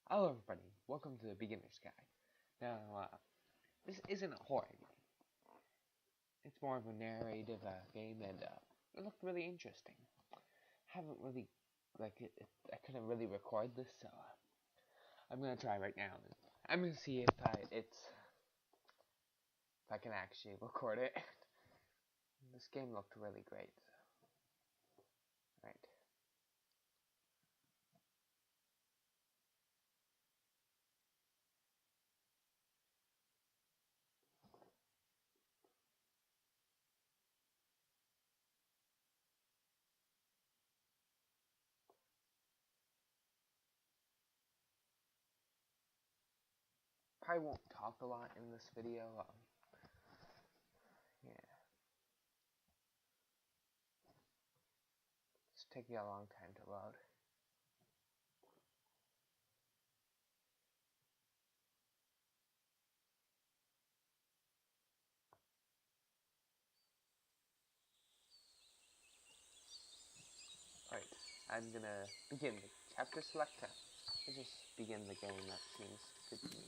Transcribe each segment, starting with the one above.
Hello everybody, welcome to the Beginner's Guide. Now, this isn't a horror game. It's more of a narrative game, and it looked really interesting. Haven't really, I couldn't really record this, so I'm gonna try right now. I'm gonna see if I can actually record it. This game looked really great. Right. Probably won't talk a lot in this video. Yeah. It's taking a long time to load. Right, I'm gonna begin the chapter selector. Let's just begin the game, that seems good to me.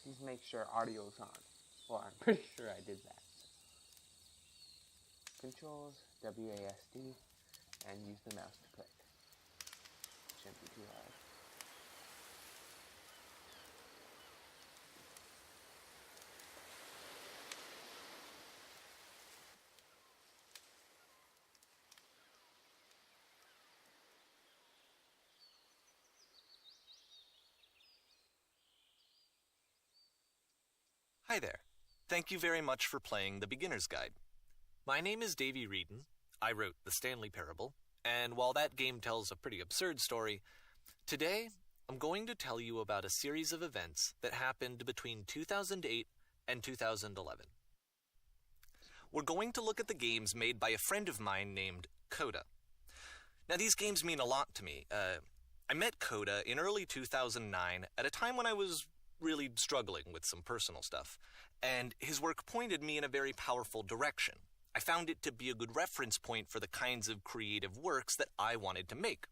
Please make sure audio's on. Well, I'm pretty sure I did that. Controls, WASD, and use the mouse to click. Shouldn't be too hard. Hi there. Thank you very much for playing The Beginner's Guide. My name is Davey Reedon. I wrote The Stanley Parable, and while that game tells a pretty absurd story, today I'm going to tell you about a series of events that happened between 2008 and 2011. We're going to look at the games made by a friend of mine named Coda. Now, these games mean a lot to me. I met Coda in early 2009 at a time when I was really struggling with some personal stuff, and his work pointed me in a very powerful direction. I found it to be a good reference point for the kinds of creative works that I wanted to make.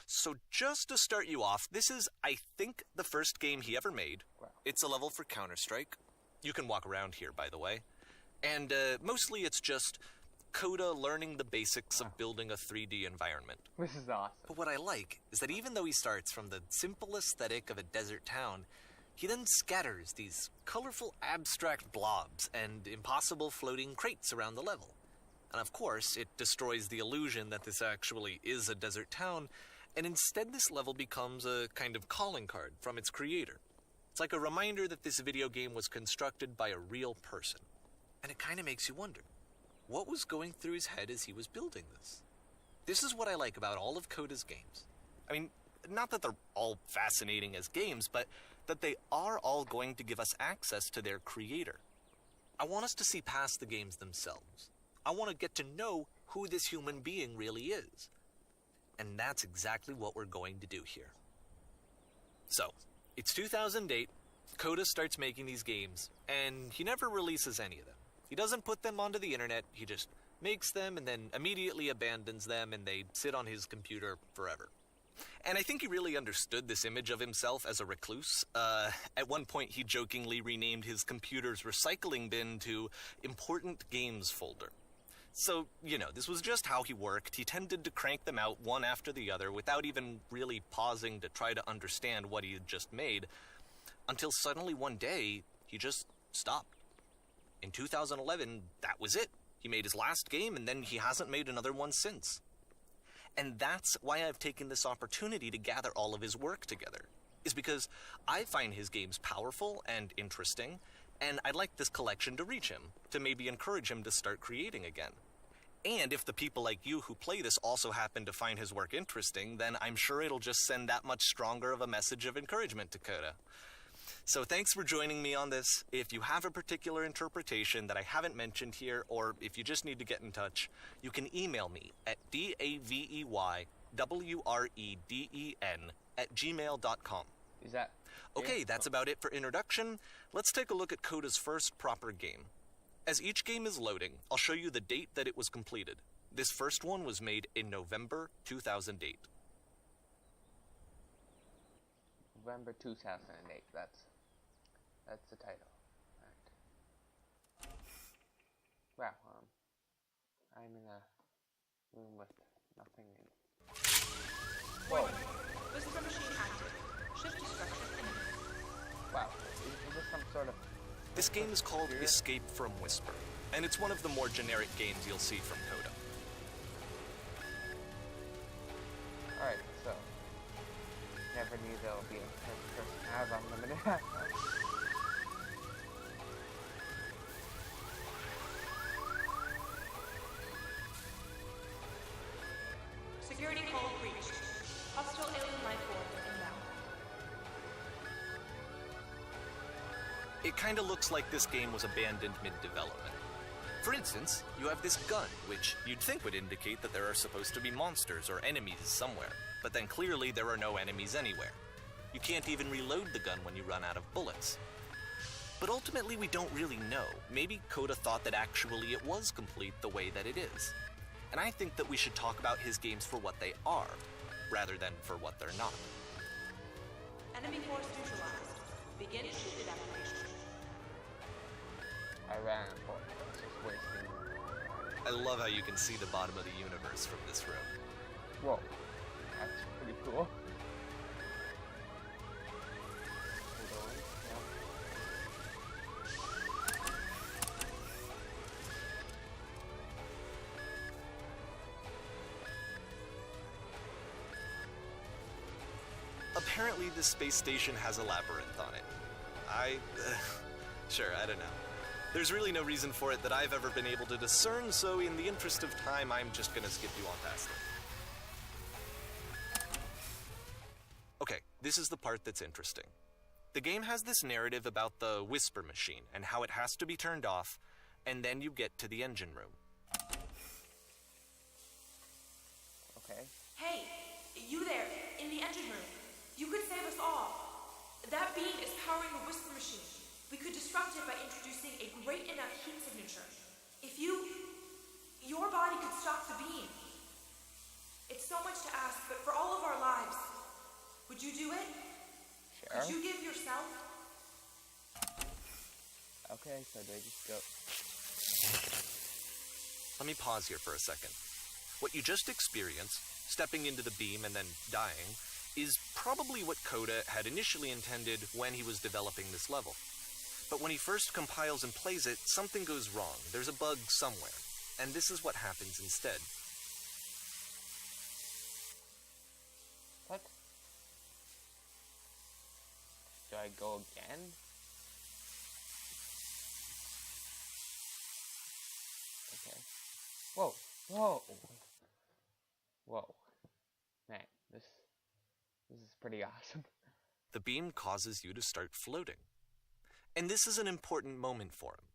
So just to start you off, this is, I think, the first game he ever made. Wow. It's a level for Counter-Strike. You can walk around here, by the way. And mostly it's just Coda learning the basics of building a 3D environment. This is awesome. But what I like is that even though he starts from the simple aesthetic of a desert town, he then scatters these colorful abstract blobs and impossible floating crates around the level. And of course, it destroys the illusion that this actually is a desert town, and instead this level becomes a kind of calling card from its creator. It's like a reminder that this video game was constructed by a real person. And it kind of makes you wonder, what was going through his head as he was building this? This is what I like about all of Coda's games. I mean, not that they're all fascinating as games, but that they are all going to give us access to their creator. I want us to see past the games themselves. I want to get to know who this human being really is. And that's exactly what we're going to do here. So, it's 2008, Coda starts making these games, and he never releases any of them. He doesn't put them onto the internet, he just makes them and then immediately abandons them, and they sit on his computer forever. And I think he really understood this image of himself as a recluse. At one point, he jokingly renamed his computer's recycling bin to Important Games Folder. So, you know, this was just how he worked. He tended to crank them out one after the other without even really pausing to try to understand what he had just made, until suddenly one day, he just stopped. In 2011, that was it. He made his last game, and then he hasn't made another one since. And that's why I've taken this opportunity to gather all of his work together, is because I find his games powerful and interesting, and I'd like this collection to reach him, to maybe encourage him to start creating again. And if the people like you who play this also happen to find his work interesting, then I'm sure it'll just send that much stronger of a message of encouragement to Coda. So thanks for joining me on this. If you have a particular interpretation that I haven't mentioned here, or if you just need to get in touch, you can email me at daveyWreden@gmail.com. Is that... Okay, that's about it for introduction. Let's take a look at Coda's first proper game. As each game is loading, I'll show you the date that it was completed. This first one was made in November 2008. November 2008. That's the title. Right. Wow. I'm in a room with nothing in it. Warning. Whisper machine active. Shift destruction imminent. Wow. Is this some sort of... This game is called Escape from Whisper, and it's one of the more generic games you'll see from Coda. Alright, so... Never knew there would be a person have unlimited access. Security call breached. Hostile alien life form inbound. It kinda looks like this game was abandoned mid-development. For instance, you have this gun, which you'd think would indicate that there are supposed to be monsters or enemies somewhere, but then clearly there are no enemies anywhere. You can't even reload the gun when you run out of bullets. But ultimately we don't really know. Maybe Coda thought that actually it was complete the way that it is. And I think that we should talk about his games for what they are, rather than for what they're not. Enemy force neutralized. Begin shift evacuation. I ran for it. It's just wasting... I love how you can see the bottom of the universe from this room. Whoa. That's pretty cool. Apparently this space station has a labyrinth on it. Sure, I don't know. There's really no reason for it that I've ever been able to discern, so in the interest of time, I'm just gonna skip you on past it. Okay, this is the part that's interesting. The game has this narrative about the Whisper machine and how it has to be turned off, and then you get to the engine room. Okay. Hey, you there, in the engine room. You could save us all. That beam is powering the Whisper machine. We could disrupt it by introducing a great enough heat signature. If your body could stop the beam. It's so much to ask, but for all of our lives, would you do it? Sure. Could you give yourself? Okay, so they just go... Let me pause here for a second. What you just experienced, stepping into the beam and then dying, is probably what Coda had initially intended when he was developing this level. But when he first compiles and plays it, something goes wrong. There's a bug somewhere. And this is what happens instead. What? Do I go again? Okay. Whoa! Whoa! Whoa. Man, this is pretty awesome. The beam causes you to start floating. And this is an important moment for him.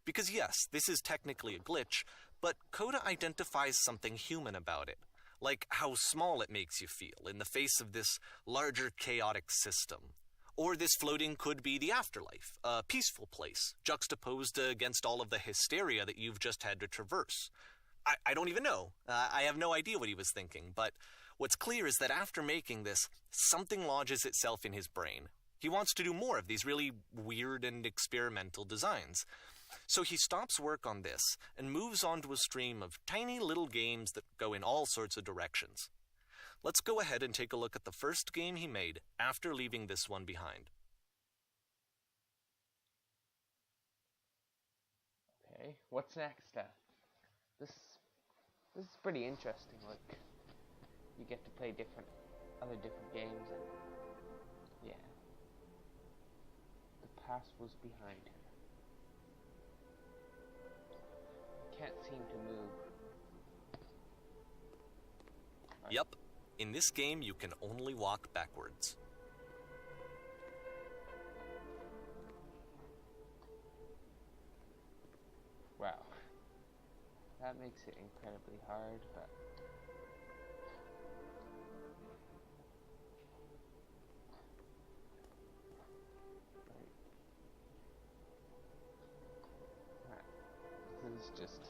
Because yes, this is technically a glitch, but Coda identifies something human about it. Like how small it makes you feel in the face of this larger chaotic system. Or this floating could be the afterlife, a peaceful place, juxtaposed against all of the hysteria that you've just had to traverse. I don't even know. I have no idea what he was thinking, but what's clear is that after making this, something lodges itself in his brain. He wants to do more of these really weird and experimental designs. So he stops work on this and moves on to a stream of tiny little games that go in all sorts of directions. Let's go ahead and take a look at the first game he made after leaving this one behind. Okay, what's next? This is pretty interesting. Like, you get to play other different games, and yeah, the past was behind her. Can't seem to move. Right. Yep, in this game you can only walk backwards. Wow. That makes it incredibly hard, but... Right. This is just...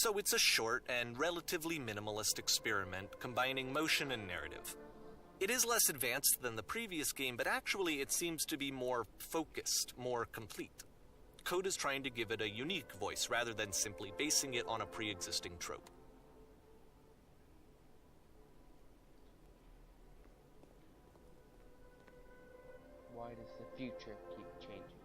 So it's a short and relatively minimalist experiment combining motion and narrative. It is less advanced than the previous game, but actually it seems to be more focused, more complete. Coda's trying to give it a unique voice rather than simply basing it on a pre-existing trope. Why does the future keep changing?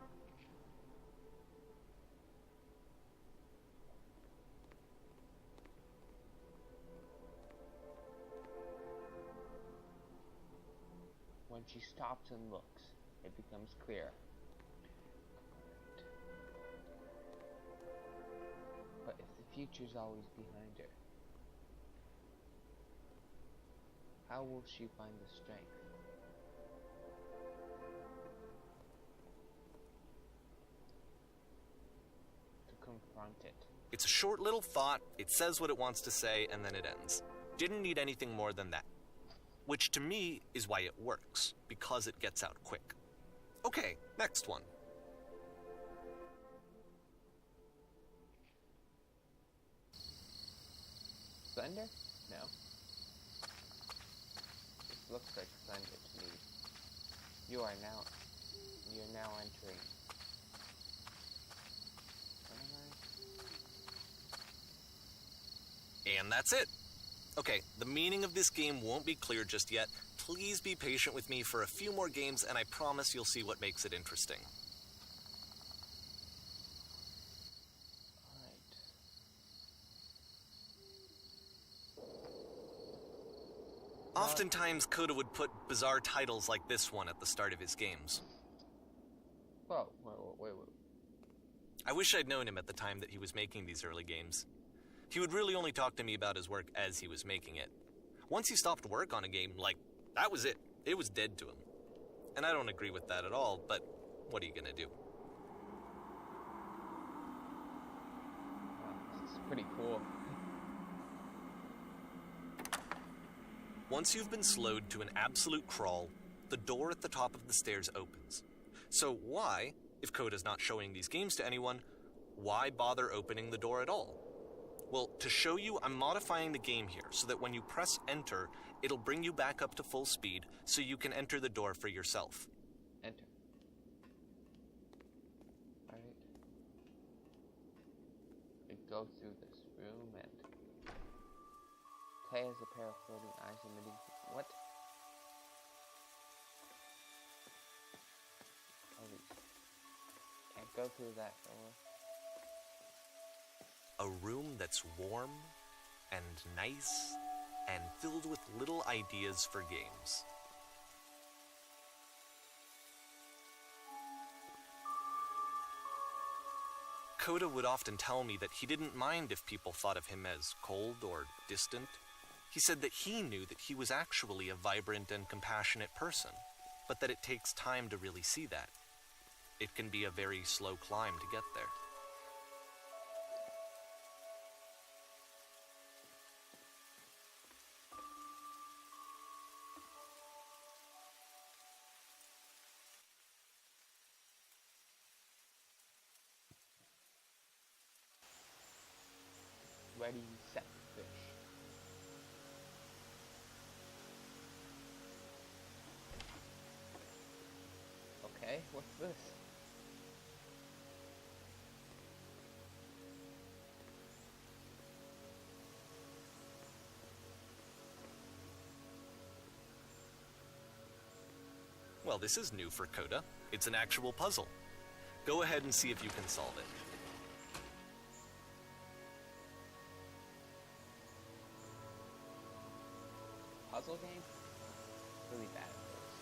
When she stops and looks, it becomes clear. Right. But if the future's always behind her, how will she find the strength to confront it? It's a short little thought, it says what it wants to say, and then it ends. Didn't need anything more than that. Which to me is why it works, because it gets out quick. Okay, next one. Slender? No. It looks like Slender to me. You're now entering. What am I? And that's it. Okay, the meaning of this game won't be clear just yet. Please be patient with me for a few more games, and I promise you'll see what makes it interesting. Alright. Oftentimes, Coda would put bizarre titles like this one at the start of his games. Whoa, wait. I wish I'd known him at the time that he was making these early games. He would really only talk to me about his work as he was making it. Once he stopped work on a game, that was it. It was dead to him. And I don't agree with that at all, but what are you gonna do? Wow, this is pretty cool. Once you've been slowed to an absolute crawl, the door at the top of the stairs opens. So why, if Coda's not showing these games to anyone, why bother opening the door at all? Well, to show you, I'm modifying the game here so that when you press enter, it'll bring you back up to full speed so you can enter the door for yourself. Enter. Alright. We go through this room and Tay has a pair of floating eyes emitting. What? Oh, we can't go through that door. A room that's warm and nice and filled with little ideas for games. Coda would often tell me that he didn't mind if people thought of him as cold or distant. He said that he knew that he was actually a vibrant and compassionate person, but that it takes time to really see that. It can be a very slow climb to get there. Ready, set, fish. Okay, what's this? Well, this is new for Coda. It's an actual puzzle. Go ahead and see if you can solve it. Puzzle game? Really bad at those.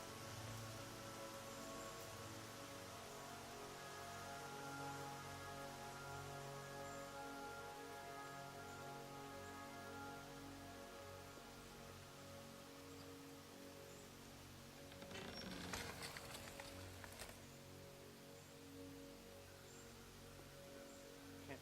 Can't.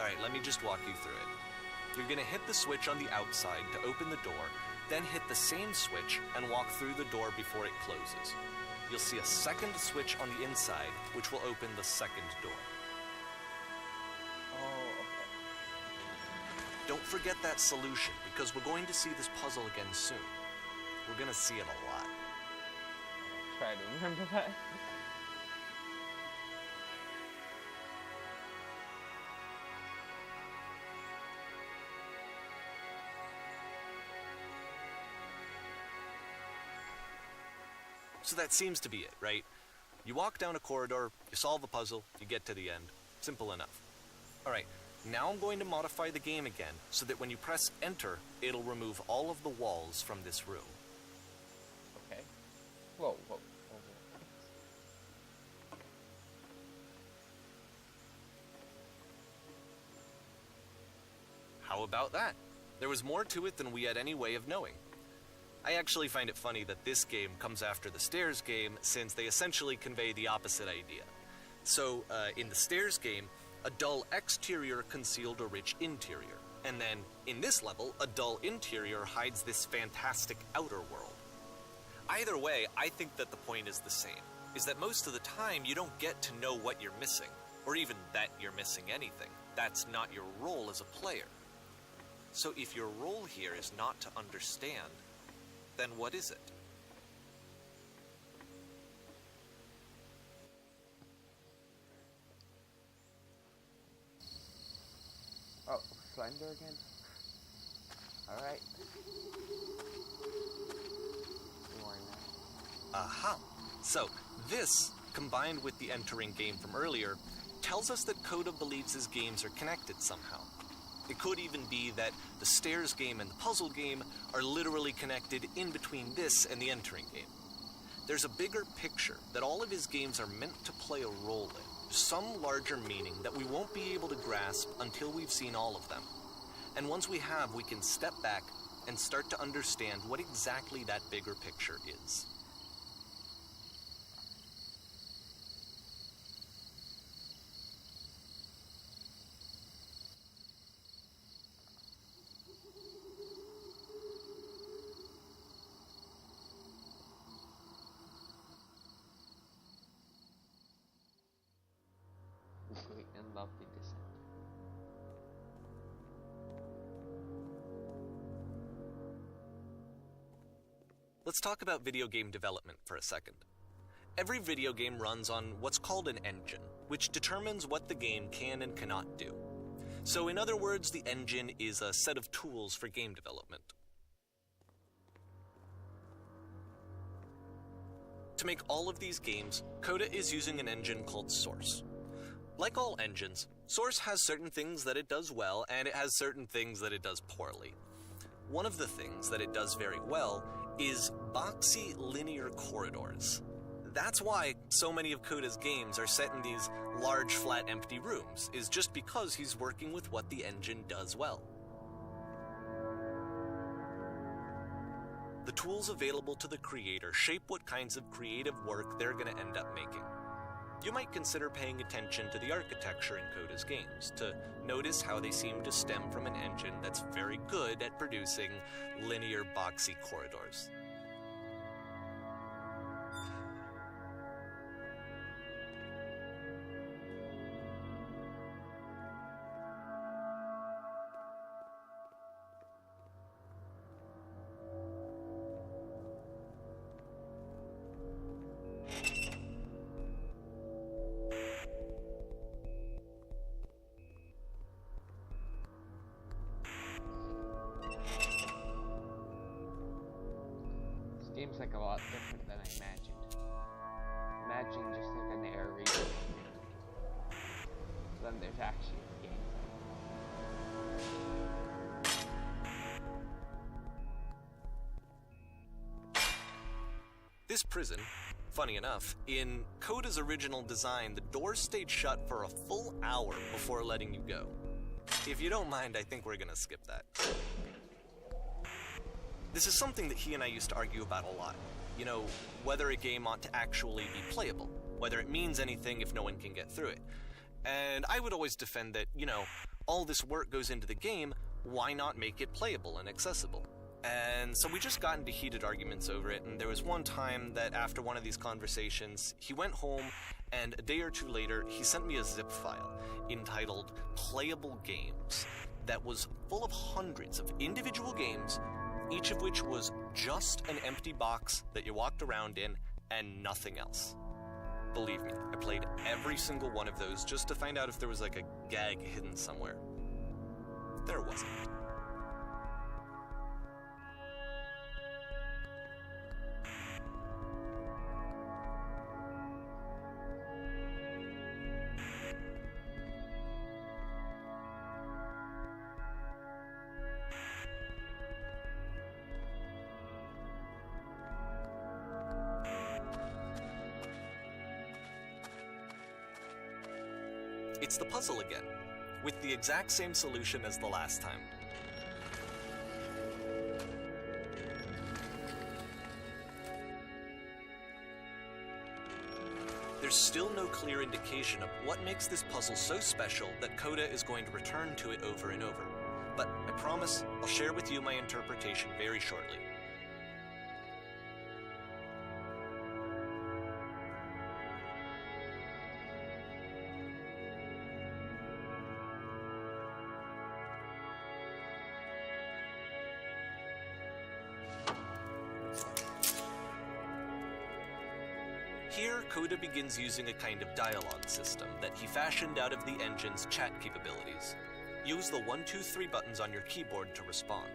Alright, let me just walk you through it. You're gonna hit the switch on the outside to open the door, then hit the same switch and walk through the door before it closes. You'll see a second switch on the inside, which will open the second door. Oh, okay. Don't forget that solution, because we're going to see this puzzle again soon. We're gonna see it a lot. Try to remember that. So that seems to be it, right? You walk down a corridor, you solve a puzzle, you get to the end. Simple enough. Alright, now I'm going to modify the game again so that when you press enter, it'll remove all of the walls from this room. Okay. Whoa, whoa, whoa, whoa. How about that? There was more to it than we had any way of knowing. I actually find it funny that this game comes after the Stairs game, since they essentially convey the opposite idea. So, in the Stairs game, a dull exterior concealed a rich interior. And then, in this level, a dull interior hides this fantastic outer world. Either way, I think that the point is the same, is that most of the time you don't get to know what you're missing, or even that you're missing anything. That's not your role as a player. So if your role here is not to understand, then what is it? Oh, Slender again? Alright. Aha! So, this, combined with the entering game from earlier, tells us that Coda believes his games are connected somehow. It could even be that the Stairs game and the puzzle game are literally connected in between this and the entering game. There's a bigger picture that all of his games are meant to play a role in, some larger meaning that we won't be able to grasp until we've seen all of them. And once we have, we can step back and start to understand what exactly that bigger picture is. Great and lovely descent. Let's talk about video game development for a second. Every video game runs on what's called an engine, which determines what the game can and cannot do. So in other words, the engine is a set of tools for game development. To make all of these games, Coda is using an engine called Source. Like all engines, Source has certain things that it does well, and it has certain things that it does poorly. One of the things that it does very well is boxy linear corridors. That's why so many of Coda's games are set in these large, flat, empty rooms, is just because he's working with what the engine does well. The tools available to the creator shape what kinds of creative work they're going to end up making. You might consider paying attention to the architecture in Coda's games, to notice how they seem to stem from an engine that's very good at producing linear, boxy corridors. Game's like a lot different than I imagined. Imagining just like a narration. Then there's actually gameplay. This prison, funny enough, in Coda's original design, the doors stayed shut for a full hour before letting you go. If you don't mind, I think we're gonna skip that. This is something that he and I used to argue about a lot. You know, whether a game ought to actually be playable, whether it means anything if no one can get through it. And I would always defend that, you know, all this work goes into the game, why not make it playable and accessible? And so we just got into heated arguments over it, and there was one time that after one of these conversations, he went home, and a day or two later, he sent me a zip file entitled Playable Games that was full of hundreds of individual games, each of which was just an empty box that you walked around in and nothing else. Believe me, I played every single one of those just to find out if there was like a gag hidden somewhere. There wasn't. It's the puzzle again, with the exact same solution as the last time. There's still no clear indication of what makes this puzzle so special that Coda is going to return to it over and over. But I promise I'll share with you my interpretation very shortly. Here, Coda begins using a kind of dialogue system that he fashioned out of the engine's chat capabilities. Use the 1, 2, 3 buttons on your keyboard to respond.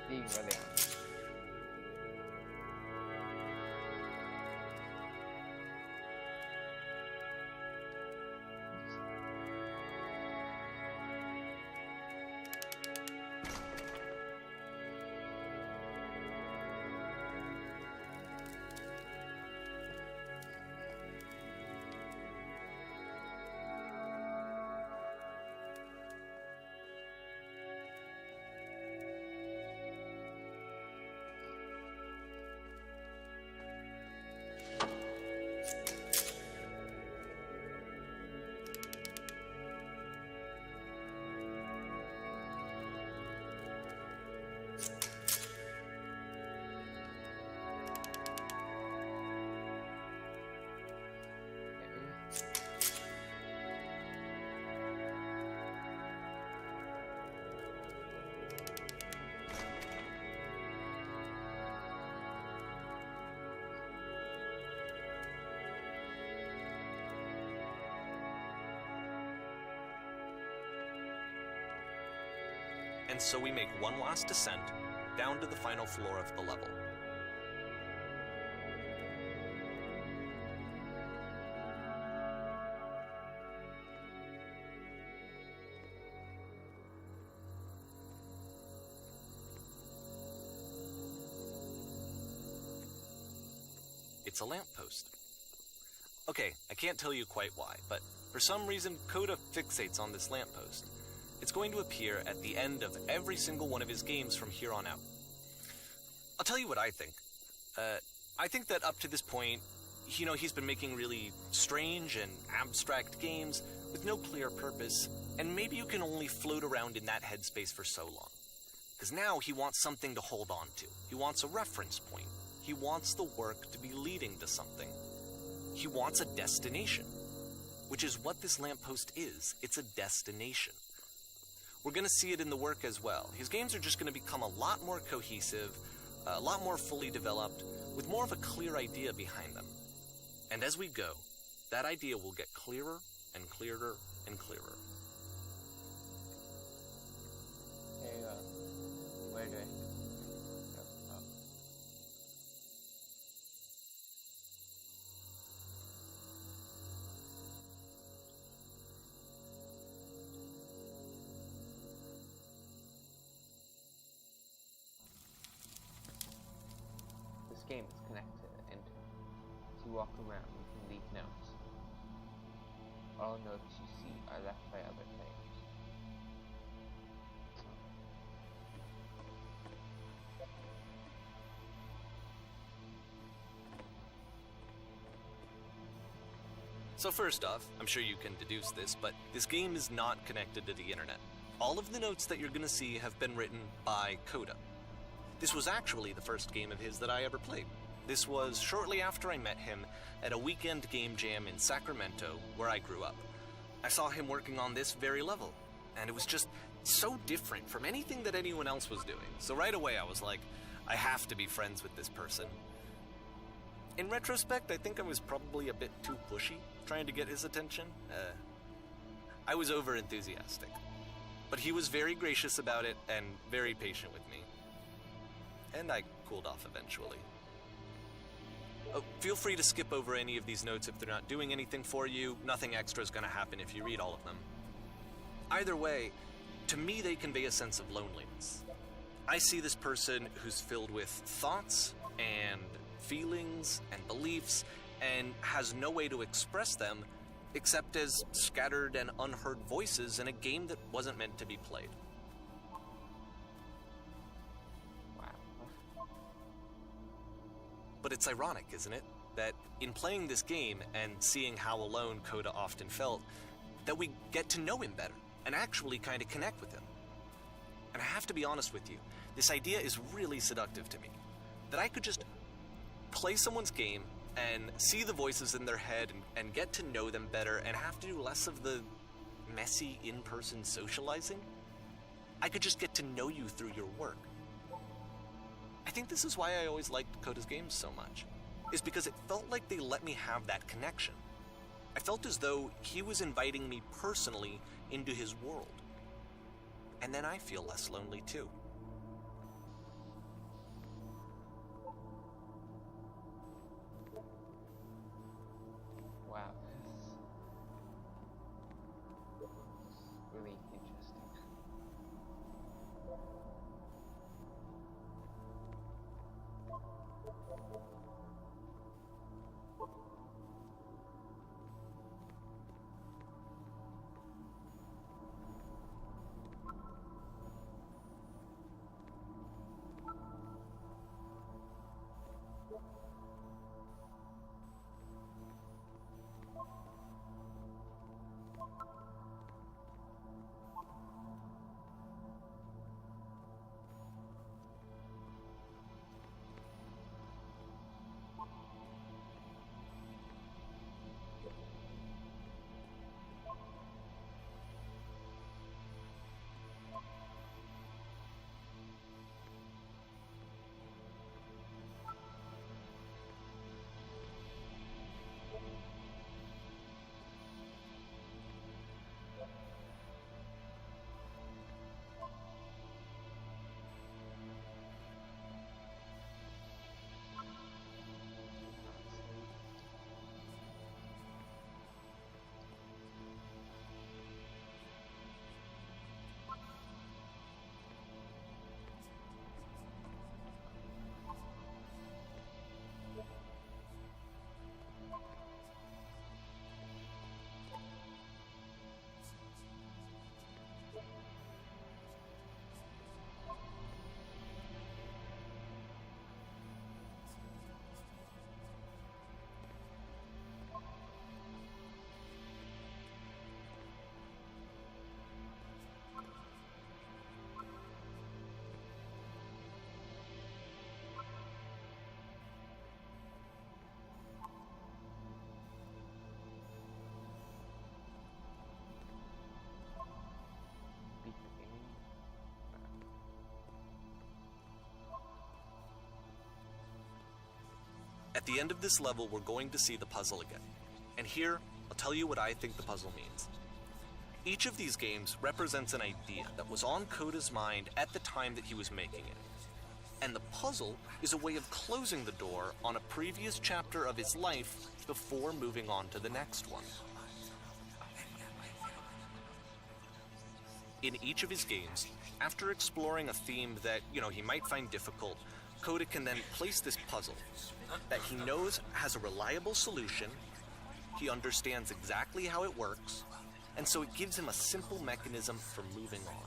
Being really honest. And so we make one last descent down to the final floor of the level. It's a lamppost. Okay, I can't tell you quite why, but for some reason Coda fixates on this lamppost. It's going to appear at the end of every single one of his games from here on out. I'll tell you what I think. I think that up to this point, he's been making really strange and abstract games with no clear purpose, and maybe you can only float around in that headspace for so long. Because now he wants something to hold on to. He wants a reference point. He wants the work to be leading to something. He wants a destination, which is what this lamppost is. It's a destination. We're going to see it in the work as well. His games are just going to become a lot more cohesive, a lot more fully developed, with more of a clear idea behind them. And as we go, that idea will get clearer and clearer and clearer. Hey, where do I... game is connected to the internet. As you walk around, you can leave notes. All notes you see are left by other players. So first off, I'm sure you can deduce this, but this game is not connected to the internet. All of the notes that you're gonna see have been written by Coda. This was actually the first game of his that I ever played. This was shortly after I met him at a weekend game jam in Sacramento, where I grew up. I saw him working on this very level, and it was just so different from anything that anyone else was doing. So right away I was like, I have to be friends with this person. In retrospect, I think I was probably a bit too pushy, trying to get his attention. I was over-enthusiastic. But he was very gracious about it and very patient with me. And I cooled off eventually. Oh, feel free to skip over any of these notes if they're not doing anything for you. Nothing extra is going to happen if you read all of them. Either way, to me they convey a sense of loneliness. I see this person who's filled with thoughts and feelings and beliefs and has no way to express them except as scattered and unheard voices in a game that wasn't meant to be played. Wow. But it's ironic, isn't it, that in playing this game and seeing how alone Coda often felt, that we get to know him better and actually kind of connect with him. And I have to be honest with you, this idea is really seductive to me. That I could just play someone's game and see the voices in their head and get to know them better and have to do less of the messy in-person socializing. I could just get to know you through your work. I think this is why I always liked Coda's games so much, is because it felt like they let me have that connection. I felt as though he was inviting me personally into his world. And then I feel less lonely too. Wow. It's really interesting. Beat the game. At the end of this level, we're going to see the puzzle again. And here, I'll tell you what I think the puzzle means. Each of these games represents an idea that was on Coda's mind at the time that he was making it. And the puzzle is a way of closing the door on a previous chapter of his life before moving on to the next one. In each of his games, after exploring a theme that, he might find difficult, Coda can then place this puzzle that he knows has a reliable solution, he understands exactly how it works, and so it gives him a simple mechanism for moving on.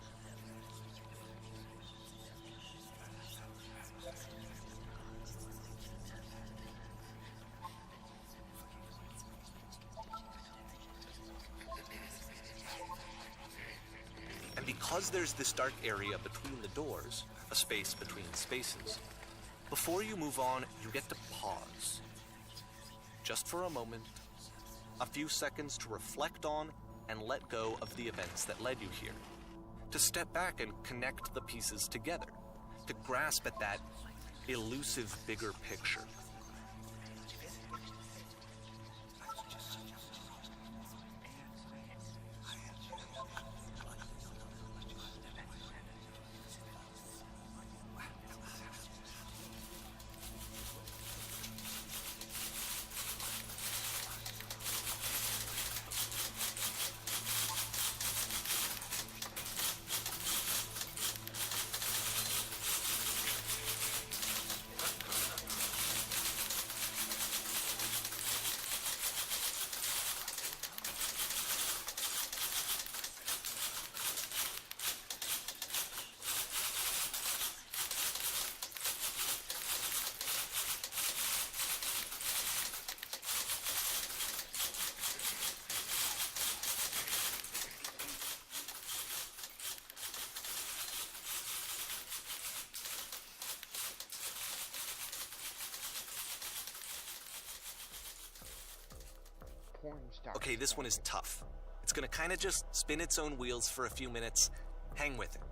And because there's this dark area between the doors, a space between spaces, before you move on, you get to pause. Just for a moment, a few seconds to reflect on and let go of the events that led you here. To step back and connect the pieces together. To grasp at that elusive bigger picture. Okay, this one is tough. It's gonna kinda just spin its own wheels for a few minutes. Hang with it.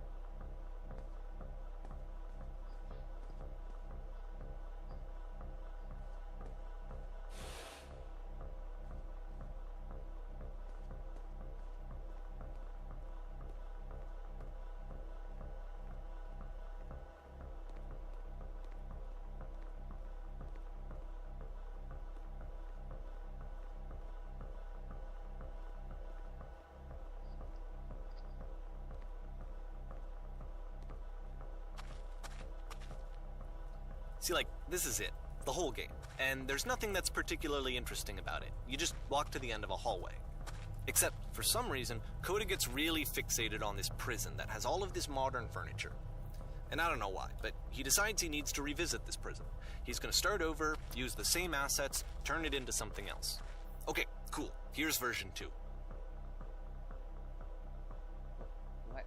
See, like, this is it. The whole game. And there's nothing that's particularly interesting about it. You just walk to the end of a hallway. Except, for some reason, Coda gets really fixated on this prison that has all of this modern furniture. And I don't know why, but he decides he needs to revisit this prison. He's gonna start over, use the same assets, turn it into something else. Okay, cool. Here's version 2. What?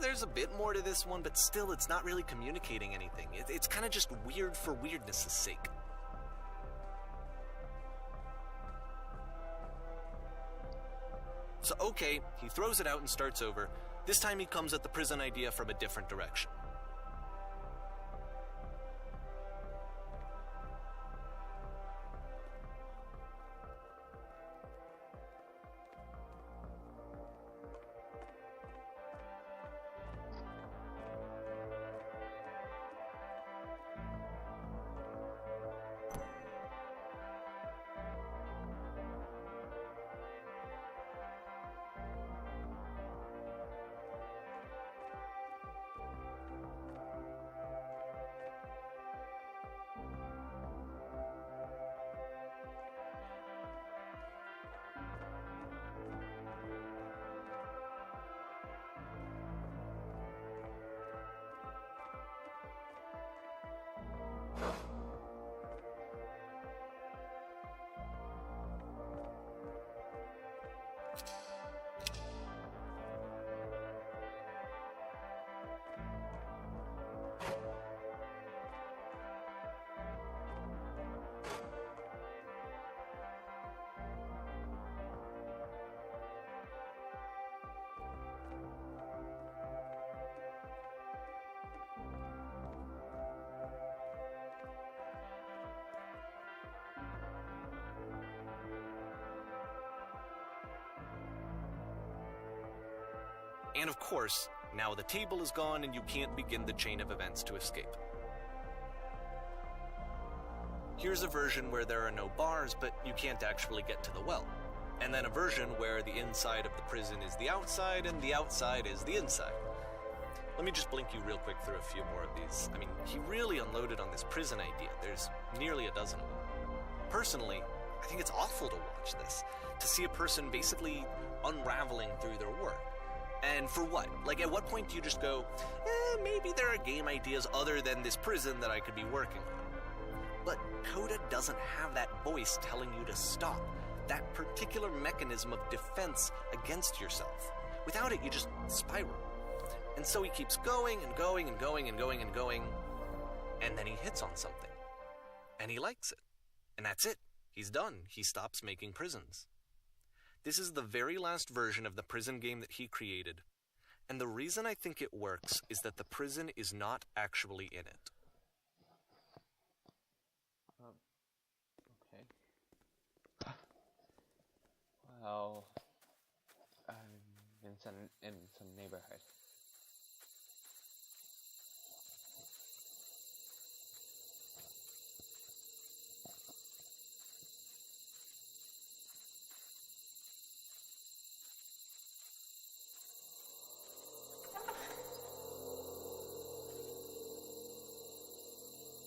There's a bit more to this one, but still it's not really communicating anything. It's kind of just weird for weirdness' sake. So okay, he throws it out and starts over. This time he comes at the prison idea from a different direction. And of course, now the table is gone and you can't begin the chain of events to escape. Here's a version where there are no bars, but you can't actually get to the well. And then a version where the inside of the prison is the outside and the outside is the inside. Let me just blink you real quick through a few more of these. I mean, he really unloaded on this prison idea. There's nearly a dozen of them. Personally, I think it's awful to watch this, to see a person basically unraveling through their work. And for what? Like, at what point do you just go, maybe there are game ideas other than this prison that I could be working on? But Coda doesn't have that voice telling you to stop, that particular mechanism of defense against yourself. Without it, you just spiral. And so he keeps going and going and going and going and going, and then he hits on something. And he likes it. And that's it. He's done. He stops making prisons. This is the very last version of the prison game that he created. And the reason I think it works is that the prison is not actually in it. Okay. Well, I'm in some neighborhood.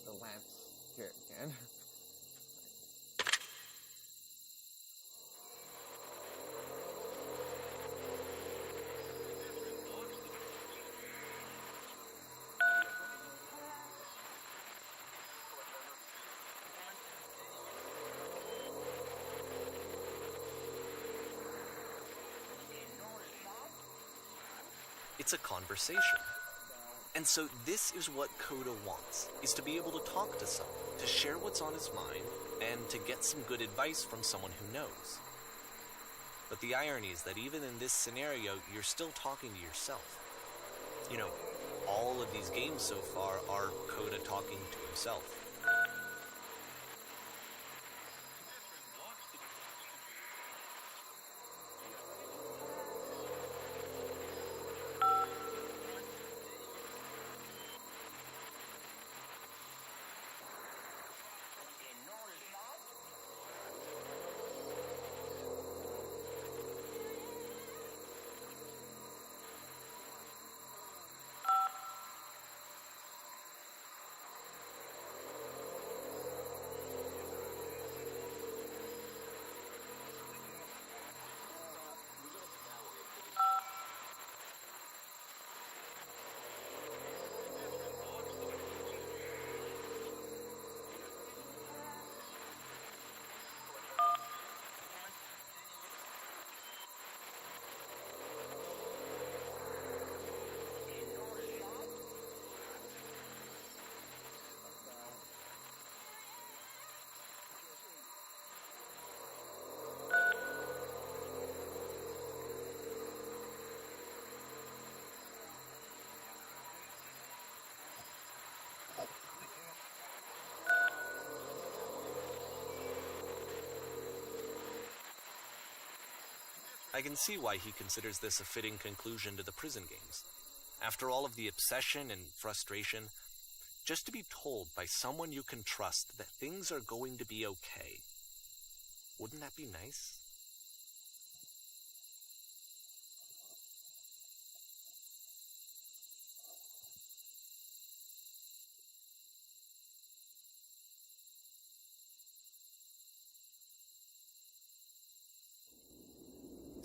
The lamps here again. It's a conversation. And so this is what Coda wants, is to be able to talk to someone, to share what's on his mind, and to get some good advice from someone who knows. But the irony is that even in this scenario, you're still talking to yourself. You know, all of these games so far are Coda talking to himself. I can see why he considers this a fitting conclusion to the prison games. After all of the obsession and frustration, just to be told by someone you can trust that things are going to be okay. Wouldn't that be nice?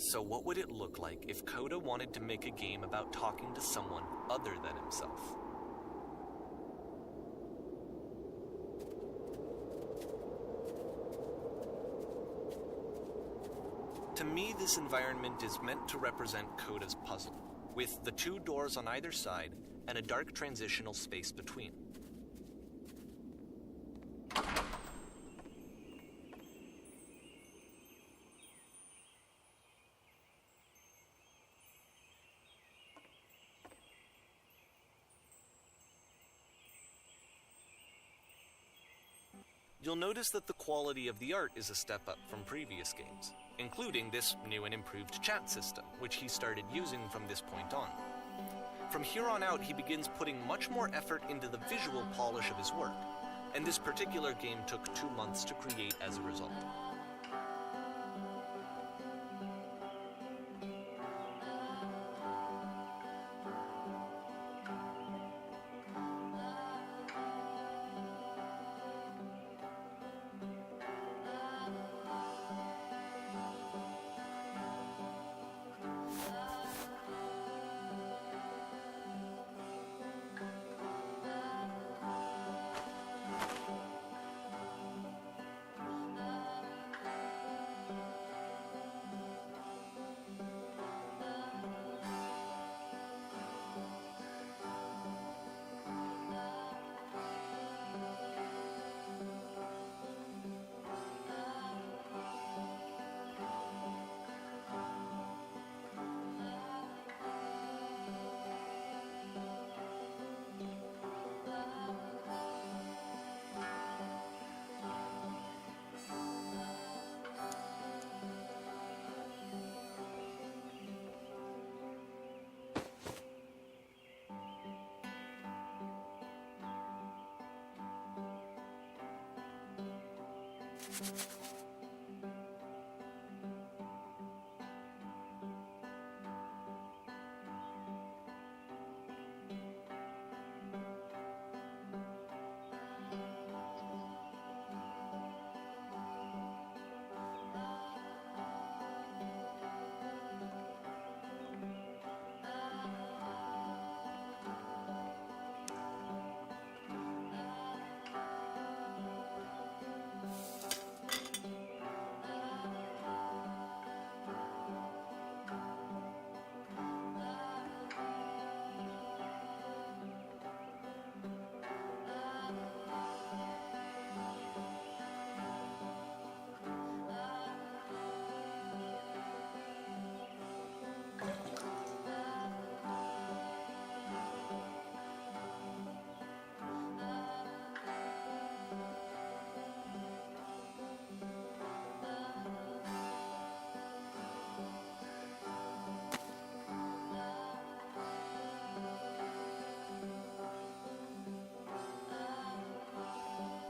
So what would it look like if Coda wanted to make a game about talking to someone other than himself? To me, this environment is meant to represent Coda's puzzle, with the two doors on either side and a dark transitional space between. you'll notice that the quality of the art is a step up from previous games, including this new and improved chat system, which he started using from this point on. From here on out, he begins putting much more effort into the visual polish of his work, and this particular game took 2 months to create as a result.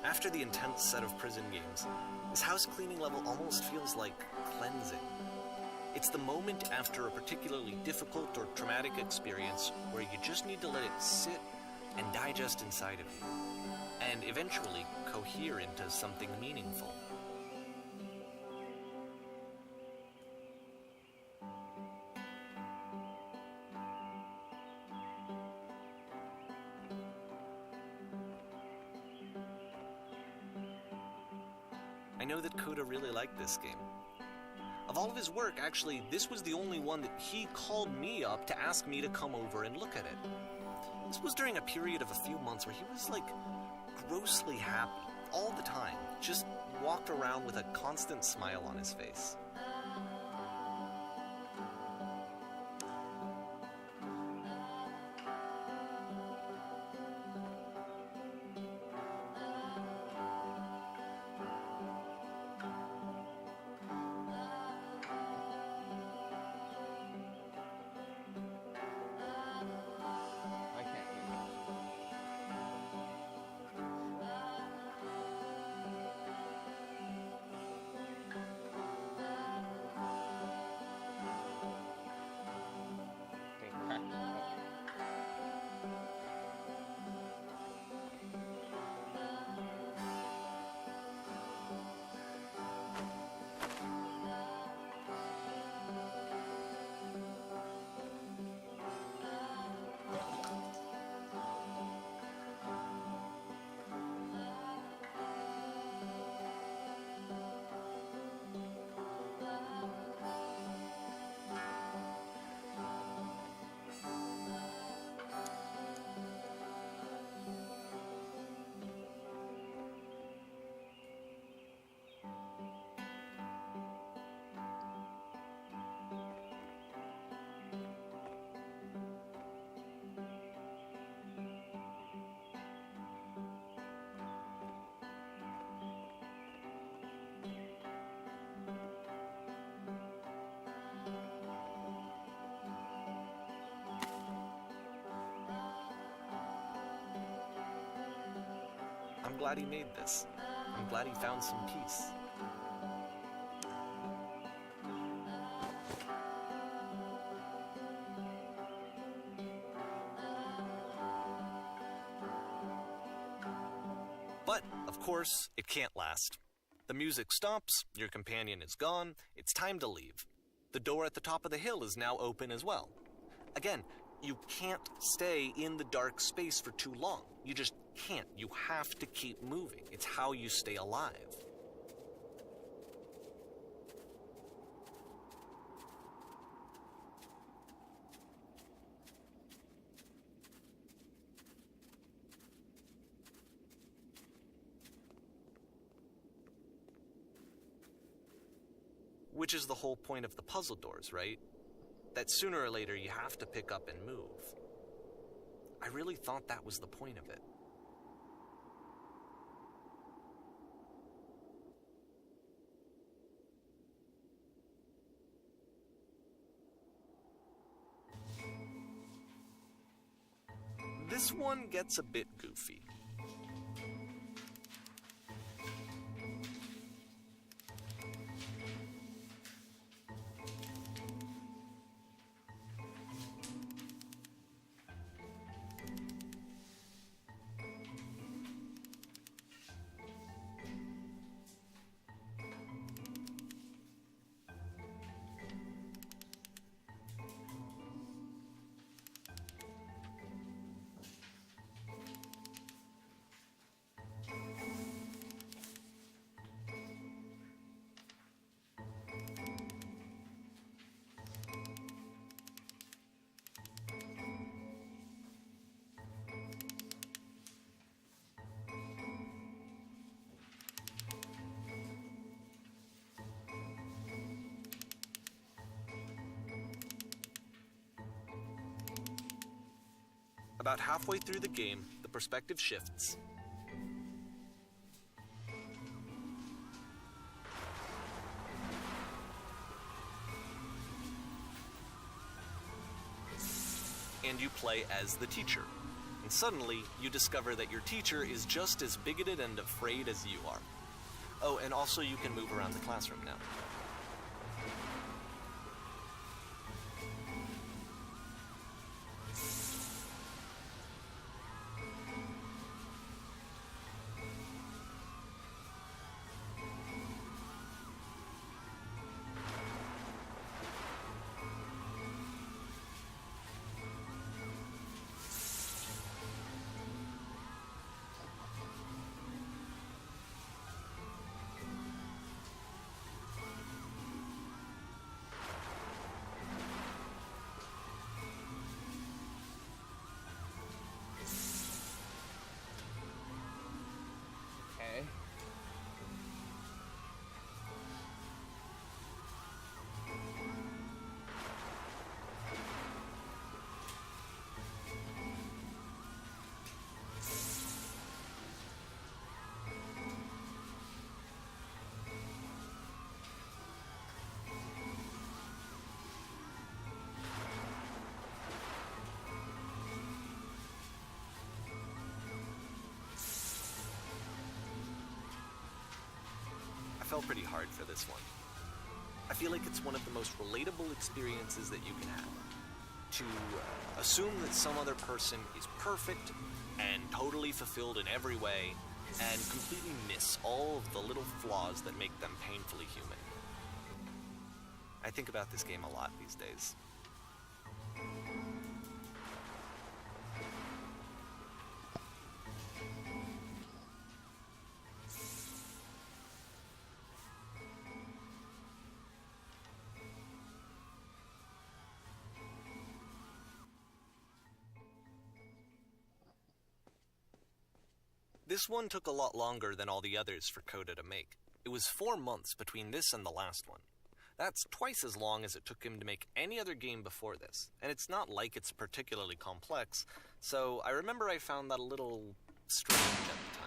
After the intense set of prison games, this house cleaning level almost feels like cleansing. It's the moment after a particularly difficult or traumatic experience where you just need to let it sit and digest inside of you, and eventually cohere into something meaningful. I know that Coda really liked this game. Of all of his work, actually, this was the only one that he called me up to ask me to come over and look at it. This was during a period of a few months where he was, like, grossly happy all the time, just walked around with a constant smile on his face. glad he made this. I'm glad he found some peace. But, of course, it can't last. The music stops, your companion is gone, it's time to leave. The door at the top of the hill is now open as well. Again, you can't stay in the dark space for too long. You just can't. You have to keep moving. It's how you stay alive. Which is the whole point of the puzzle doors, right? That sooner or later you have to pick up and move. I really thought that was the point of it. This one gets a bit goofy. About halfway through the game, the perspective shifts. And you play as the teacher. And suddenly, you discover that your teacher is just as bigoted and afraid as you are. Oh, and also you can move around the classroom now. Okay. I fell pretty hard for this one. I feel like it's one of the most relatable experiences that you can have. To assume that some other person is perfect and totally fulfilled in every way, and completely miss all of the little flaws that make them painfully human. I think about this game a lot these days. This one took a lot longer than all the others for Coda to make. It was 4 months between this and the last one. That's twice as long as it took him to make any other game before this, and it's not like it's particularly complex, so I remember I found that a little strange at the time.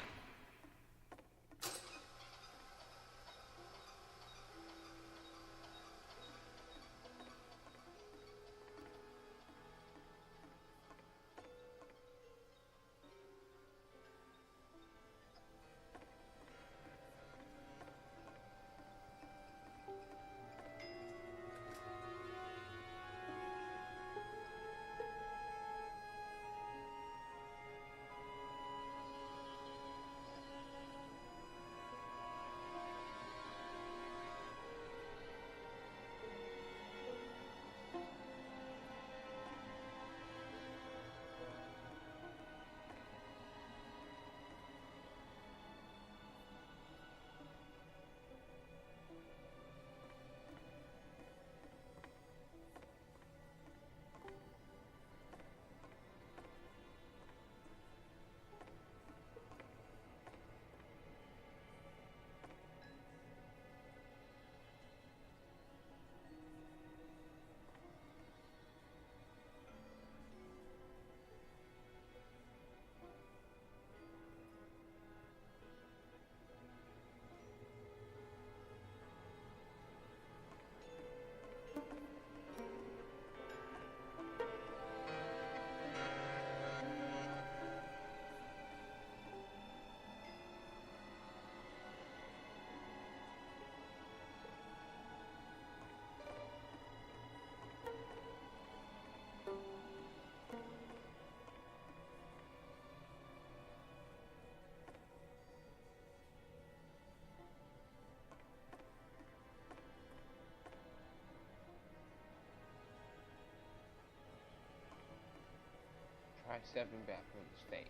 try stepping back from the stage.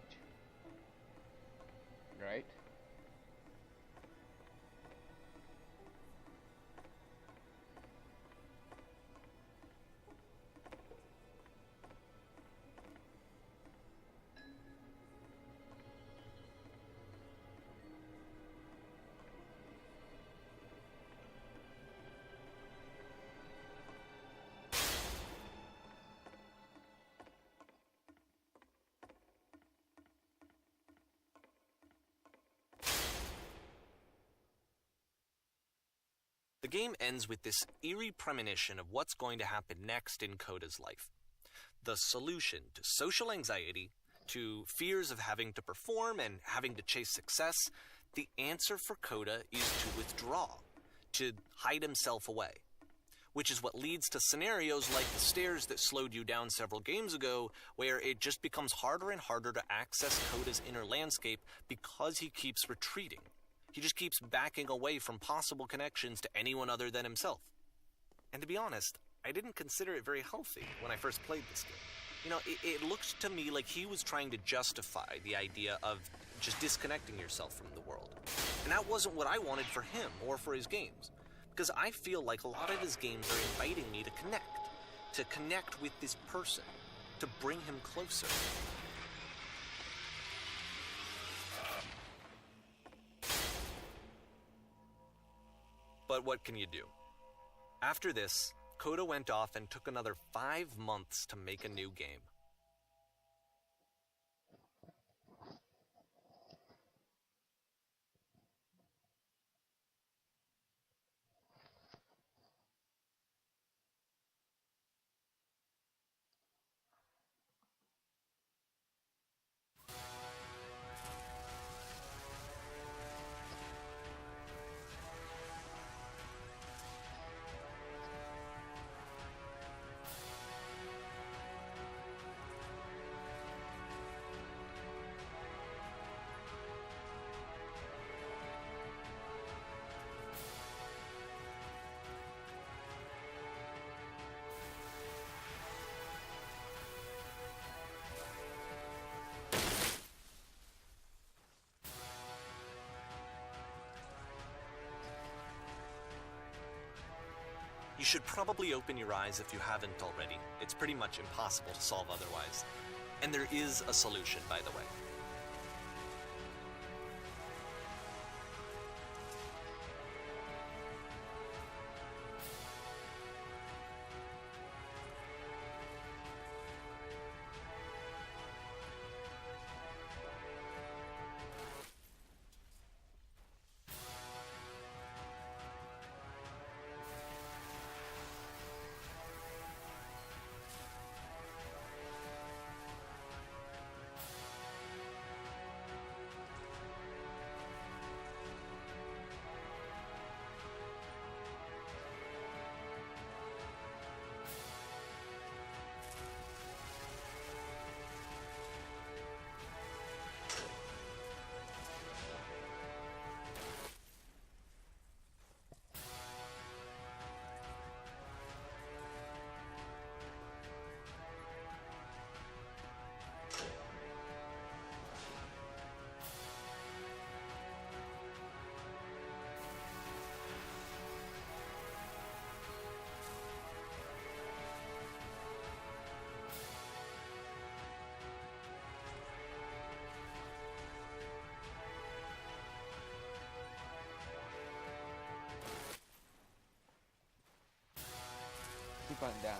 Right? The game ends with this eerie premonition of what's going to happen next in Coda's life. The solution to social anxiety, to fears of having to perform and having to chase success, the answer for Coda is to withdraw, to hide himself away. Which is what leads to scenarios like the stairs that slowed you down several games ago, where it just becomes harder and harder to access Coda's inner landscape because he keeps retreating. He just keeps backing away from possible connections to anyone other than himself. And to be honest, I didn't consider it very healthy when I first played this game. You know, it looked to me like he was trying to justify the idea of just disconnecting yourself from the world. And that wasn't what I wanted for him or for his games. Because I feel like a lot of his games are inviting me to connect with this person, to bring him closer. But what can you do? After this, Coda went off and took another 5 months to make a new game. You should probably open your eyes if you haven't already. It's pretty much impossible to solve otherwise. And there is a solution, by the way. Keep on down.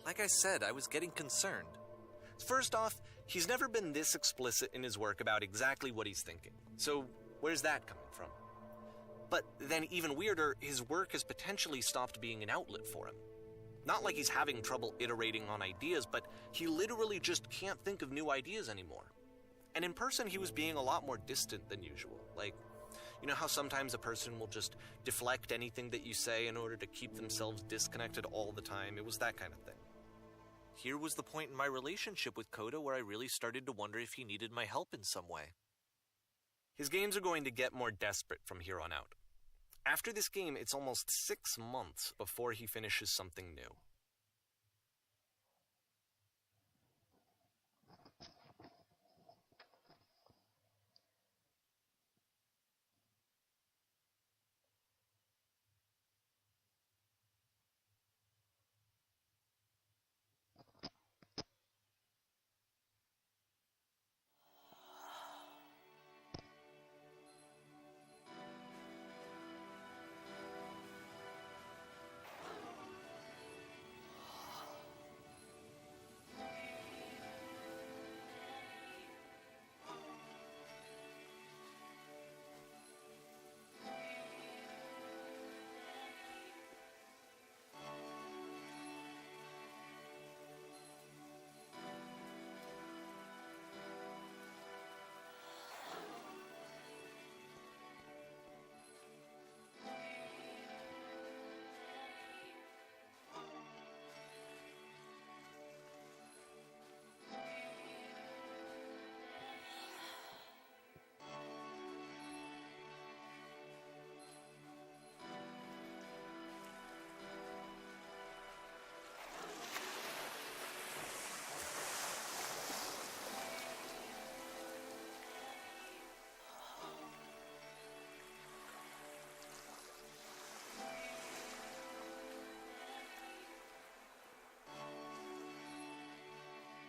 Like I said, I was getting concerned. First off, he's never been this explicit in his work about exactly what he's thinking. So where's that coming from? But then even weirder, his work has potentially stopped being an outlet for him. Not like he's having trouble iterating on ideas, but he literally just can't think of new ideas anymore. And in person, he was being a lot more distant than usual. Like, You know how sometimes a person will just deflect anything that you say in order to keep themselves disconnected all the time? It was that kind of thing. Here was the point in my relationship with Coda where I really started to wonder if he needed my help in some way. His games are going to get more desperate from here on out. After this game, it's almost 6 months before he finishes something new.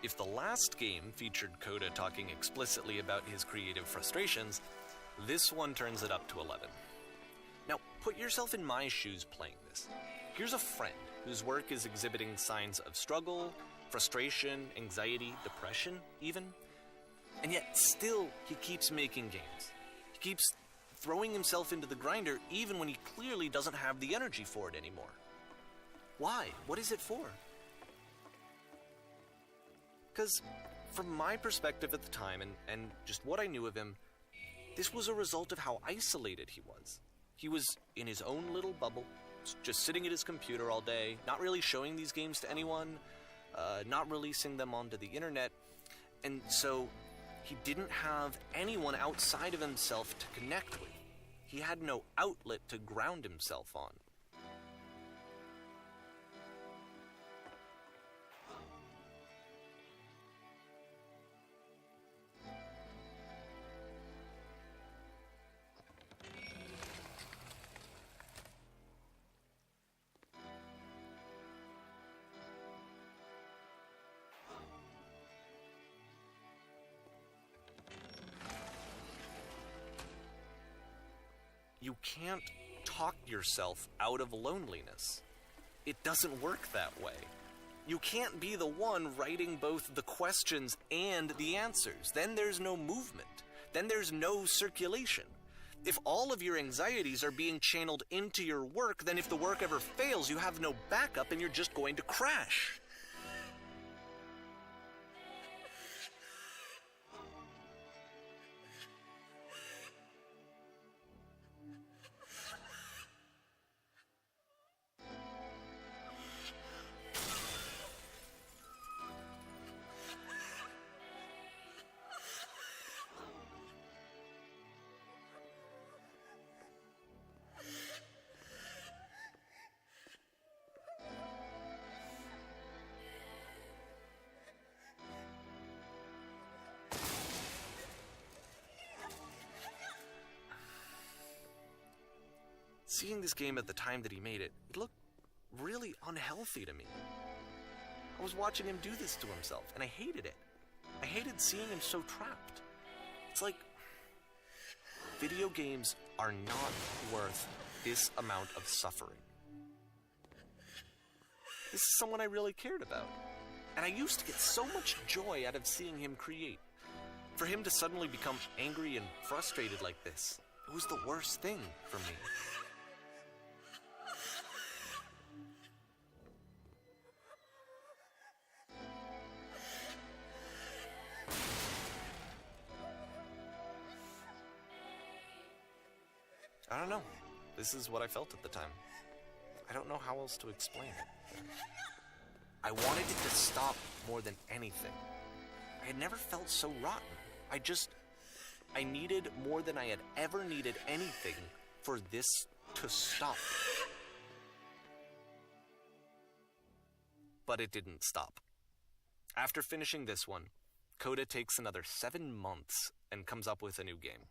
If the last game featured Coda talking explicitly about his creative frustrations, this one turns it up to 11. Now, put yourself in my shoes playing this. Here's a friend whose work is exhibiting signs of struggle, frustration, anxiety, depression, even. And yet, still, he keeps making games. He keeps throwing himself into the grinder even when he clearly doesn't have the energy for it anymore. Why? What is it for? Because from my perspective at the time, and just what I knew of him, this was a result of how isolated he was. He was in his own little bubble, just sitting at his computer all day, not really showing these games to anyone, not releasing them onto the internet, and so he didn't have anyone outside of himself to connect with. He had no outlet to ground himself on. You can't talk yourself out of loneliness. It doesn't work that way. You can't be the one writing both the questions and the answers. Then there's no movement. Then there's no circulation. If all of your anxieties are being channeled into your work, then if the work ever fails, you have no backup and you're just going to crash. Seeing this game at the time that he made it, it looked really unhealthy to me. I was watching him do this to himself, and I hated it. I hated seeing him so trapped. It's like, video games are not worth this amount of suffering. This is someone I really cared about, and I used to get so much joy out of seeing him create. For him to suddenly become angry and frustrated like this, it was the worst thing for me. don't know. This is what I felt at the time. I don't know how else to explain it. I wanted it to stop more than anything. I had never felt so rotten. I needed more than I had ever needed anything for this to stop. But it didn't stop. After finishing this one, Coda takes another 7 months and comes up with a new game.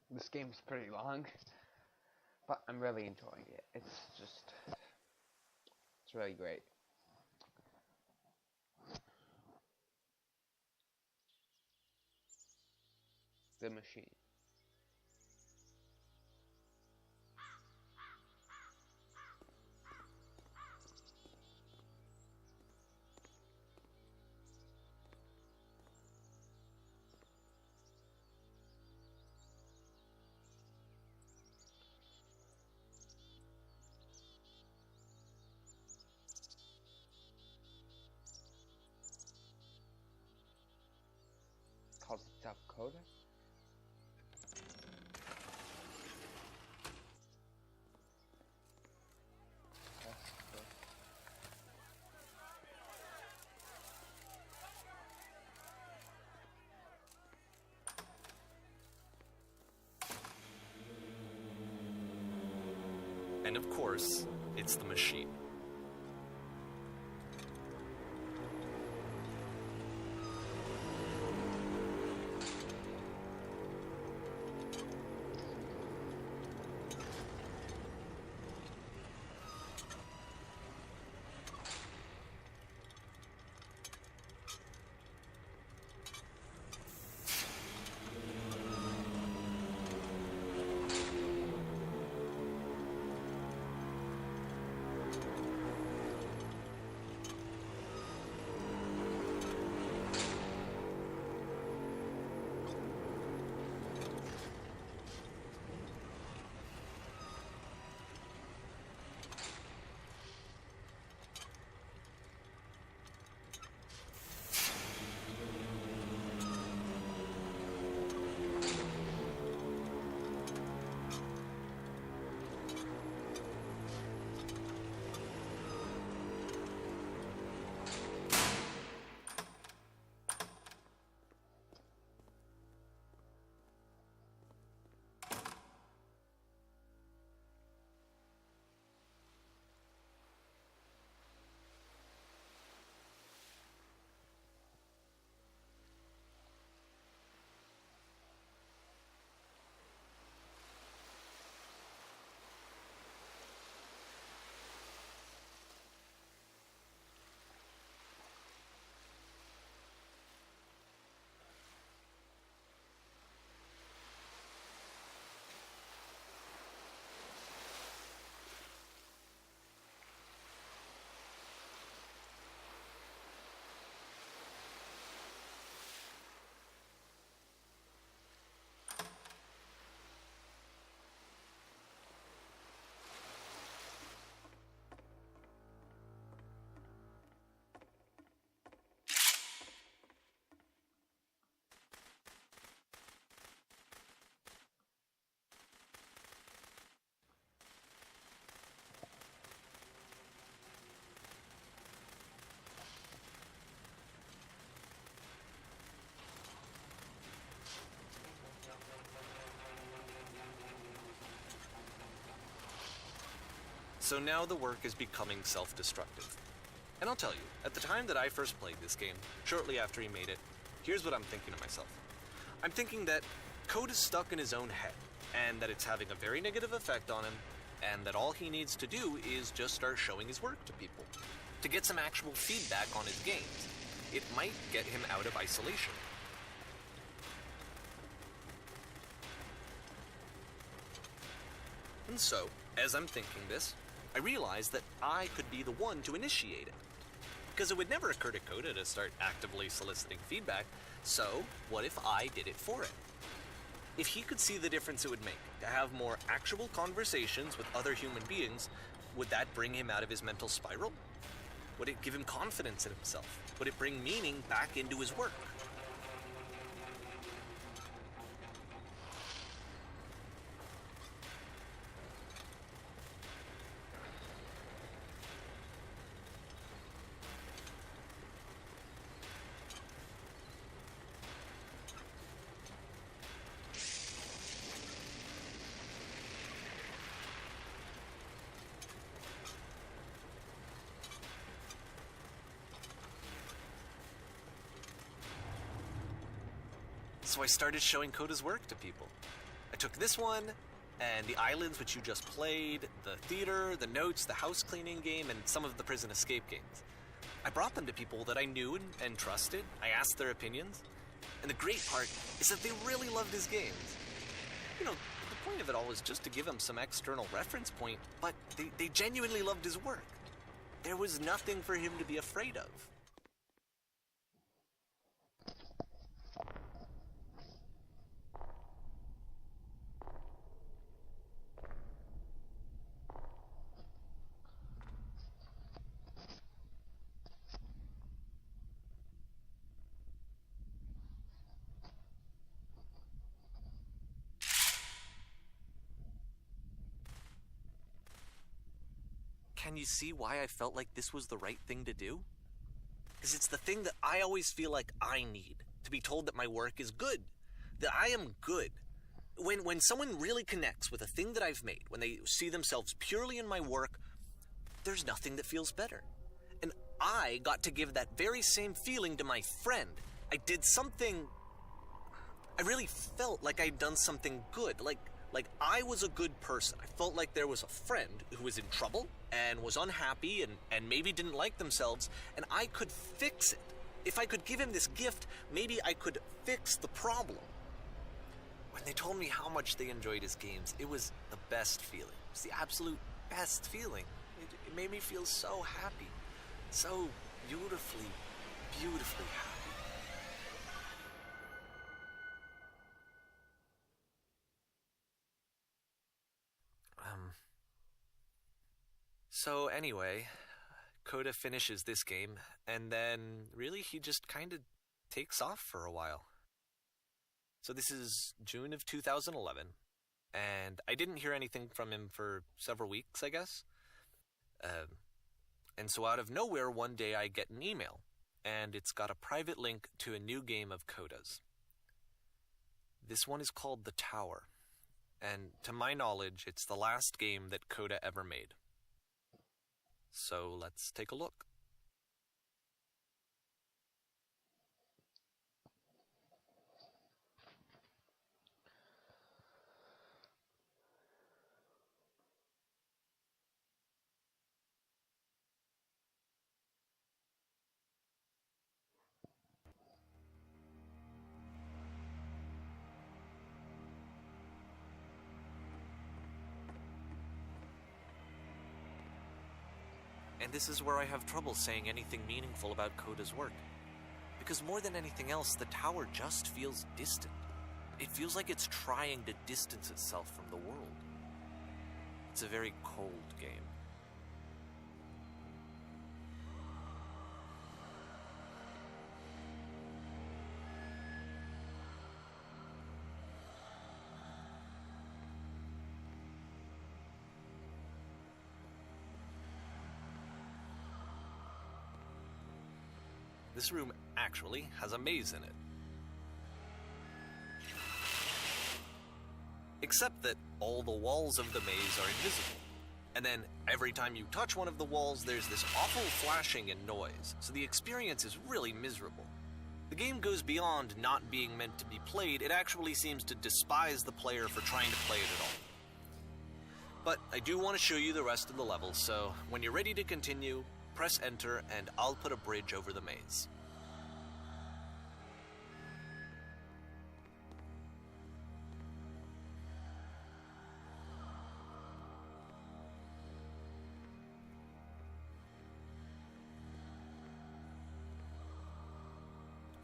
This game's pretty long, but I'm really enjoying it. It's really great. The machine. Calls itself Coda? And of course, it's the machine. So now the work is becoming self-destructive. And I'll tell you, at the time that I first played this game, shortly after he made it, here's what I'm thinking to myself. I'm thinking that code is stuck in his own head, and that it's having a very negative effect on him, and that all he needs to do is just start showing his work to people, to get some actual feedback on his games. It might get him out of isolation. And so, as I'm thinking this, I realize that I could be the one to initiate it. Because it would never occur to Coda to start actively soliciting feedback, so what if I did it for him? If he could see the difference it would make to have more actual conversations with other human beings, would that bring him out of his mental spiral? Would it give him confidence in himself? Would it bring meaning back into his work? So I started showing Coda's work to people. I took this one, and the islands which you just played, the theater, the notes, the house cleaning game, and some of the prison escape games. I brought them to people that I knew and trusted. I asked their opinions. And the great part is that they really loved his games. You know, the point of it all was just to give him some external reference point, but they genuinely loved his work. There was nothing for him to be afraid of. Can you see why I felt like this was the right thing to do? Because it's the thing that I always feel like I need, to be told that my work is good, that I am good. When someone really connects with a thing that I've made, when they see themselves purely in my work, there's nothing that feels better. And I got to give that very same feeling to my friend. I did something... I really felt like I'd done something good, like I was a good person. I felt like there was a friend who was in trouble and was unhappy and maybe didn't like themselves, and I could fix it. If I could give him this gift, maybe I could fix the problem. When they told me how much they enjoyed his games, it was the best feeling. It was the absolute best feeling. It made me feel so happy. So beautifully, beautifully happy. So anyway, Coda finishes this game, and then really he just kind of takes off for a while. So this is June of 2011, and I didn't hear anything from him for several weeks, I guess. And so out of nowhere, one day I get an email, and it's got a private link to a new game of Coda's. This one is called The Tower, and to my knowledge, it's the last game that Coda ever made. So let's take a look. And this is where I have trouble saying anything meaningful about Coda's work. Because more than anything else, the tower just feels distant. It feels like it's trying to distance itself from the world. It's a very cold game. This room actually has a maze in it. Except that all the walls of the maze are invisible. And then every time you touch one of the walls, there's this awful flashing and noise, so the experience is really miserable. The game goes beyond not being meant to be played, it actually seems to despise the player for trying to play it at all. But I do want to show you the rest of the level, so when you're ready to continue, press enter and I'll put a bridge over the maze.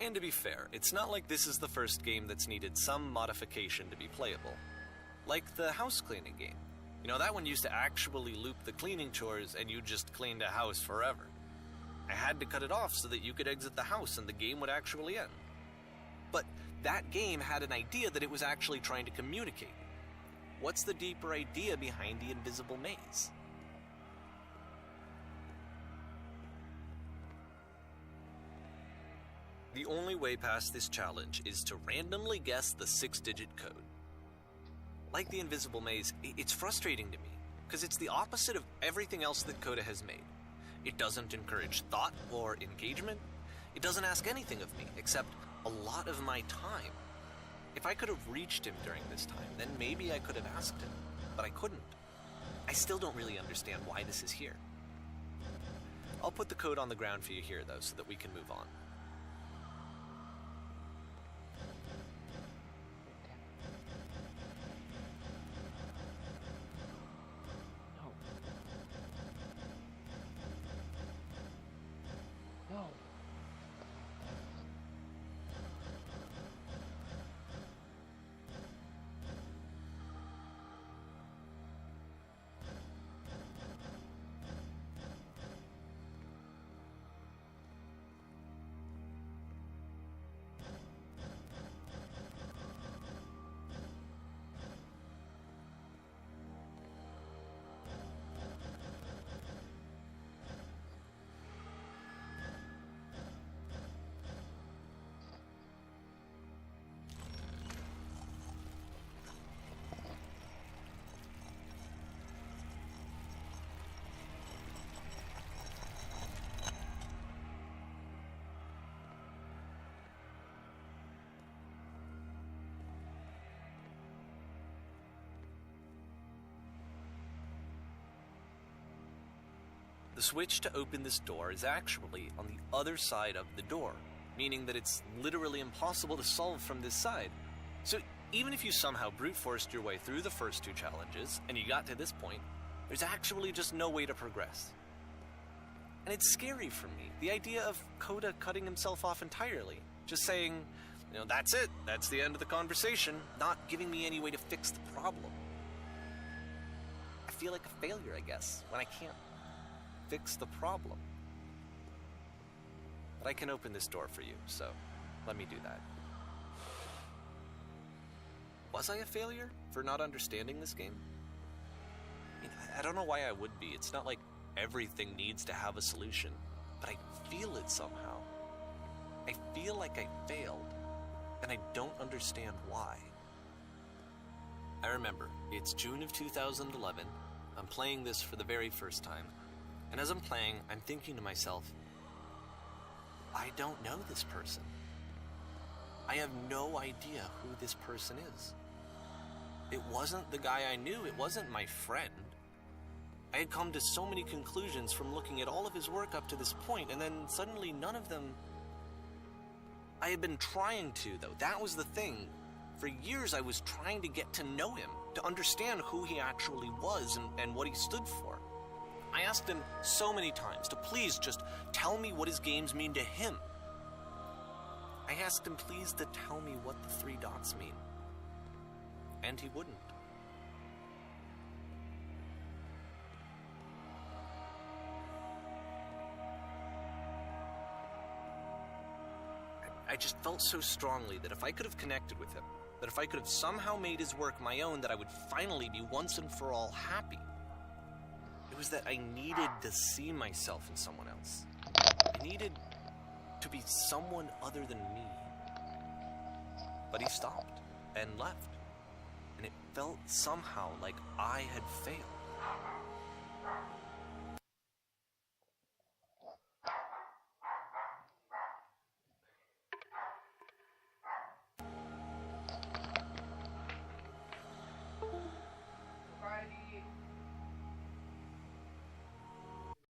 And to be fair, it's not like this is the first game that's needed some modification to be playable. Like the house cleaning game. You know, that one used to actually loop the cleaning chores and you just cleaned a house forever. I had to cut it off so that you could exit the house and the game would actually end. But that game had an idea that it was actually trying to communicate. What's the deeper idea behind the invisible maze? The only way past this challenge is to randomly guess the 6-digit code. Like the invisible maze, it's frustrating to me, because it's the opposite of everything else that Coda has made. It doesn't encourage thought or engagement. It doesn't ask anything of me, except a lot of my time. If I could have reached him during this time, then maybe I could have asked him, but I couldn't. I still don't really understand why this is here. I'll put the code on the ground for you here, though, so that we can move on. No. No. The switch to open this door is actually on the other side of the door, meaning that it's literally impossible to solve from this side. So even if you somehow brute forced your way through the first 2 challenges, and you got to this point, there's actually just no way to progress. And it's scary for me, the idea of Coda cutting himself off entirely, just saying, that's it, that's the end of the conversation, not giving me any way to fix the problem. I feel like a failure, I guess, when I can't fix the problem. But I can open this door for you, so let me do that. Was I a failure for not understanding this game? I don't know why I would be. It's not like everything needs to have a solution, but I feel it somehow. I feel like I failed, and I don't understand why. I remember, it's June of 2011. I'm playing this for the very first time. And as I'm playing, I'm thinking to myself, I don't know this person. I have no idea who this person is. It wasn't the guy I knew, it wasn't my friend. I had come to so many conclusions from looking at all of his work up to this point, and then suddenly none of them... I had been trying to, though. That was the thing. For years I was trying to get to know him, to understand who he actually was and what he stood for. I asked him so many times to please just tell me what his games mean to him. I asked him please to tell me what the 3 dots mean. And he wouldn't. I just felt so strongly that if I could have connected with him, that if I could have somehow made his work my own, that I would finally be once and for all happy. It was that I needed to see myself in someone else. I needed to be someone other than me. But he stopped and left, and it felt somehow like I had failed.